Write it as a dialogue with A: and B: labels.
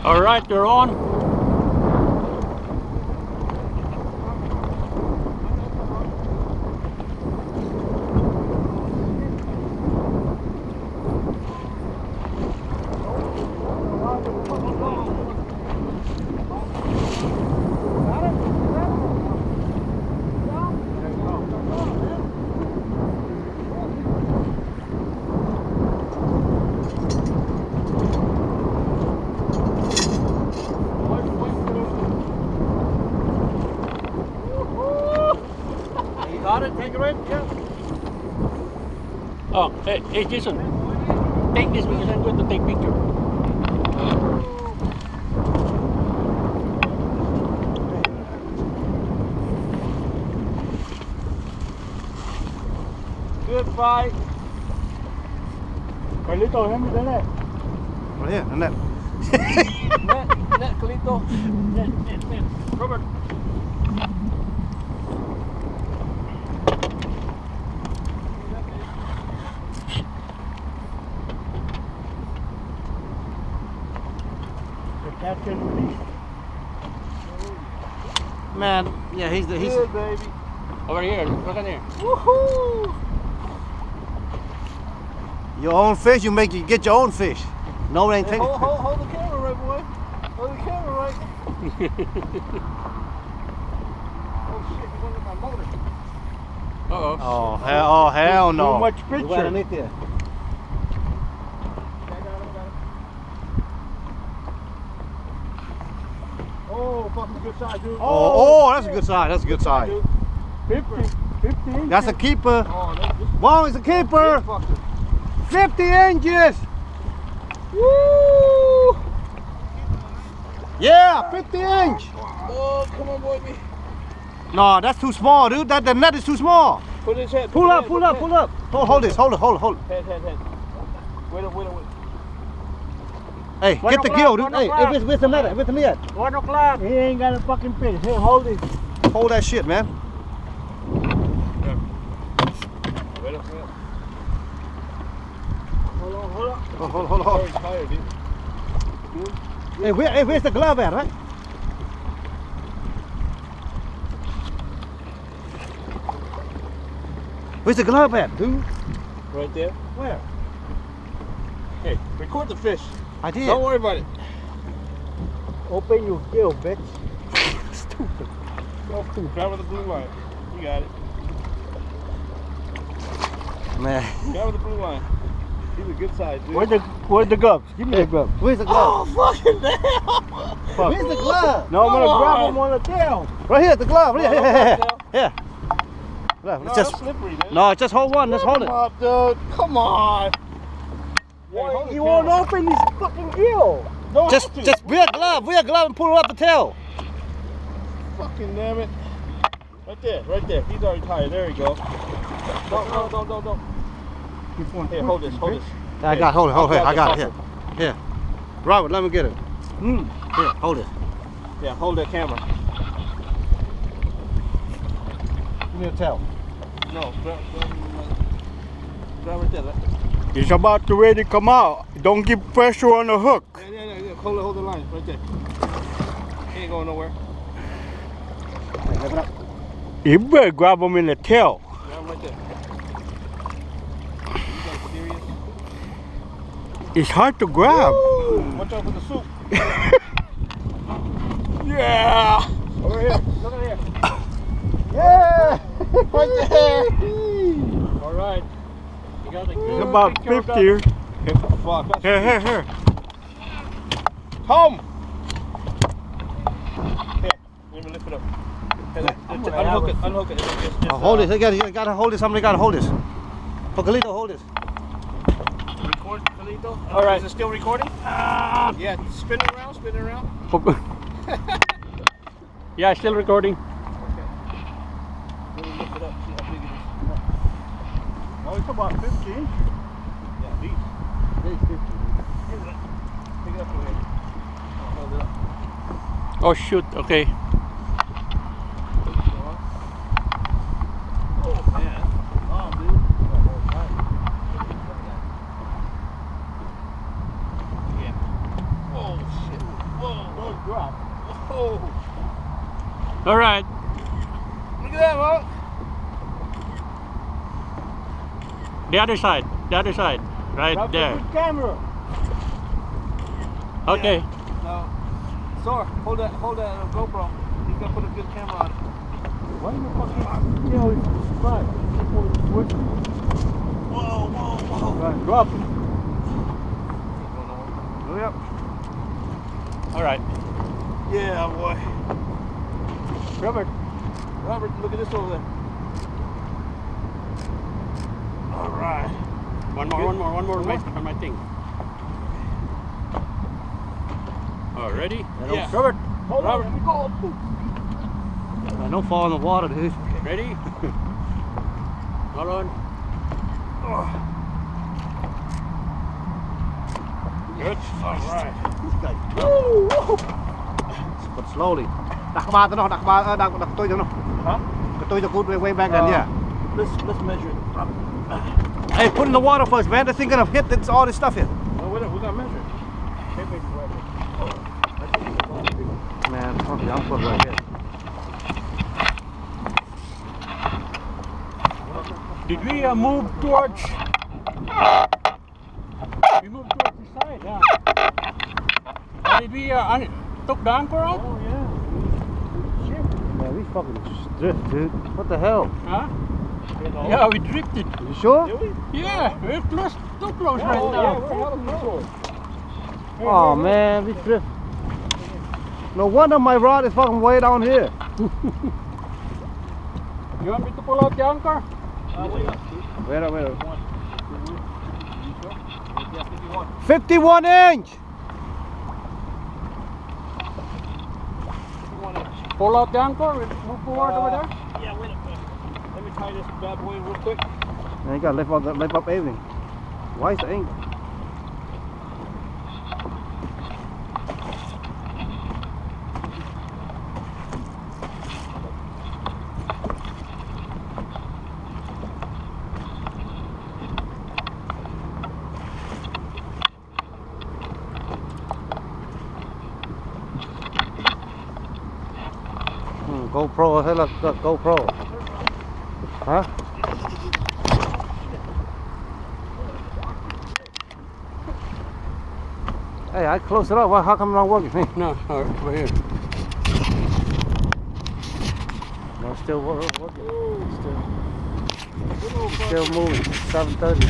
A: All right, you're on.
B: Got it? Take it right? Yeah.
A: Oh, hey Jason, take this because I'm going to take picture.
B: Good fight.
C: Carlito, hand me the net.
D: Right here, the net.
B: Net, Carlito. Net. Robert.
D: Man, yeah, he's
B: Good, baby.
A: Over here, look at here.
B: Woohoo!
D: your own fish. You get your own fish. No one ain't
B: Hey,
D: taking.
B: hold the camera right, boy. Hold the camera right. Oh shit, you went in my motor.
A: Uh-oh.
D: Oh hell no.
C: Too much
D: You
C: picture.
D: gotta make there.
B: Oh, fucking good shot, dude.
D: Oh, that's a good side. That's a good side.
C: 50 inches.
D: That's a keeper.
B: Oh, that's just
D: Wong is a keeper.
B: fucker.
D: 50 inches.
B: Woo!
D: Yeah, 50 inch.
B: Oh, come on, boy.
D: No, that's too small, dude. The net is too small.
B: Put his head.
D: Pull up. Hold this. Hold it.
B: Head. Wait.
D: Hey,
C: One
D: get the
C: o'clock,
D: gill, dude.
C: one
D: Hey,
C: o'clock.
D: where's the net? Where's the net?
C: 1 o'clock. He ain't got a fucking fish. Here, hold it.
D: Hold that shit, man.
B: Wait up. Hold on.
D: Hold.
B: Very tired, dude.
D: Hey, where's the glove at, right? Where's the glove at, dude?
B: Right there.
D: Where?
B: Hey, record the fish.
D: I did.
B: Don't worry about it.
C: Open your gill, bitch.
B: Stupid. Grab with the blue line. You got it.
D: Man.
B: Grab with the blue line. He's a good size, dude.
C: Where's the gloves? Give me the gloves.
D: Where's the glove?
B: Oh, fucking damn!
C: Fuck.
D: Where's the glove?
C: No, I'm gonna
B: Come
C: grab
B: on.
C: him on the tail.
D: Right here, the glove. Here.
B: No,
D: Let's
B: that's
D: just
B: slippery, man.
D: no, just hold one. Let's hold it.
B: Come on, dude. Come on.
C: Boy, he won't open his fucking gill.
B: No,
D: Just wear a glove and pull up the tail.
B: Fucking damn it. Right there. He's already tired. There you go. Don't. Here, hold this.
D: I got hold it. I got it here. Robert, let me get it.
C: Mm.
D: Here, hold it.
B: Yeah, hold that camera.
D: Give me a tail.
B: No, grab right there.
C: It's about to ready to come out. Don't give pressure on the hook.
B: Yeah. Hold the line right there. He ain't going nowhere.
C: You better grab him in the tail.
B: Grab him right there. You guys serious?
C: It's hard to grab.
B: Woo! Watch out for the soup.
C: Yeah.
B: Over here. Look at here.
D: Yeah.
B: Right there.
A: All right. You got a
C: It's
A: good
C: about
A: picture of
C: 50.
B: Fuck. That's
C: Here.
B: home. Here. Let me lift it up. Hey, unhook it. Just,
D: Hold it. You gotta hold it. Somebody gotta hold this. Carlito, hold this.
B: Record, Carlito.
A: All right.
B: Is it still recording? Yeah. Spin it around.
A: Yeah, still recording.
B: Let me lift it up. See how big it is.
C: Oh, it's about 50 inches.
B: Yeah, these. Pick it up over here. Hold it up.
A: Oh shoot. Okay.
B: Oh man. Oh dude. Yeah. Oh shit. drop. Oh,
A: All right.
B: look at that, Mark.
A: The other side. The other side. Right
B: Drop
A: there.
B: the good camera.
A: Okay.
B: No. Sor, hold that GoPro. He's gonna put a good camera on it.
C: Why the fucking kill is fine?
B: Whoa, whoa, whoa.
C: Right, drop it.
B: Hurry up.
A: All right.
B: Yeah, boy.
C: Robert.
B: Robert, look at this over there. All right.
A: One more on my thing. Oh, ready?
B: Yeah.
C: Robert.
B: Hold
C: Robert.
B: on.
D: Don't fall in the water, dude.
A: Ready? Hold on. Good.
B: All right.
D: But slowly. Đặt ba tới nó, đặt tôi cho nó.
B: Huh?
D: Tôi cho cút way back then, yeah.
B: Let's measure it.
D: Hey, put in the water first, man. This thing gonna hit all this stuff here.
B: Oh, we gotta measure it.
D: Man, okay, I'm put right here.
A: Did we move towards? We moved towards the side, yeah. Did we took the anchor out?
B: Oh yeah.
D: Man, we fucking drift, dude. What the hell?
A: Huh?
B: You know?
A: Yeah, we drifted.
D: You sure?
B: Did we?
A: Yeah, we're close, too close
B: Oh,
A: right
B: yeah,
A: now.
B: we're hella close.
D: Oh man, we drift. No wonder my rod is fucking way down here.
A: You want me to pull out the anchor?
D: Wait a minute.
B: 51.
D: 51 inch!
B: 51 inch.
A: Pull out the anchor, we move forward over there.
B: Yeah, wait a minute. Let me tie this bad boy real quick.
D: Man, you gotta lift up everything. Why is the angle? GoPro, hay là GoPro? Hả? Hey, I close it up. Why? How come it's not working?
A: No, over here.
D: No, it's still working. Still moving. 7:30.